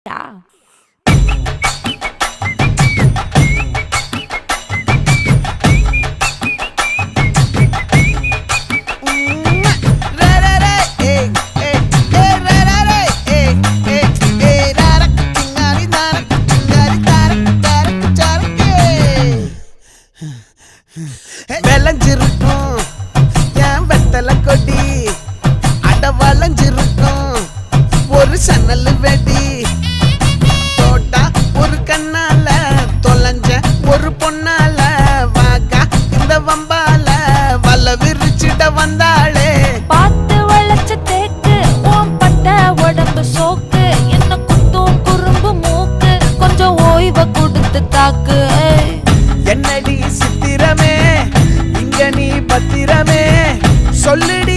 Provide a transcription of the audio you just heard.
வரட்டா? விளைஞ்சிருக்கும் என் வெத்தலை கொடி, அட வளைஞ்சிருக்கும் ஒரு சன்னல் வெடி. தோட்டா ஒரு கண்ணால தொலைஞ்ச ஒரு பொண்ணால வாக்கா இந்த வம்பால வல விரிச்சிட வந்தாளே. பார்த்து வளைச்ச தேக்கு ஓம் பட்ட உடம்பு சோக்கு, என்ன குத்தும் குறும்பு மூக்கு, கொஞ்சம் ஓய்வை கொடுத்து தாக்கு. என்னடி சித்திரமே இங்க நீ பத்திரமே சொல்லுடி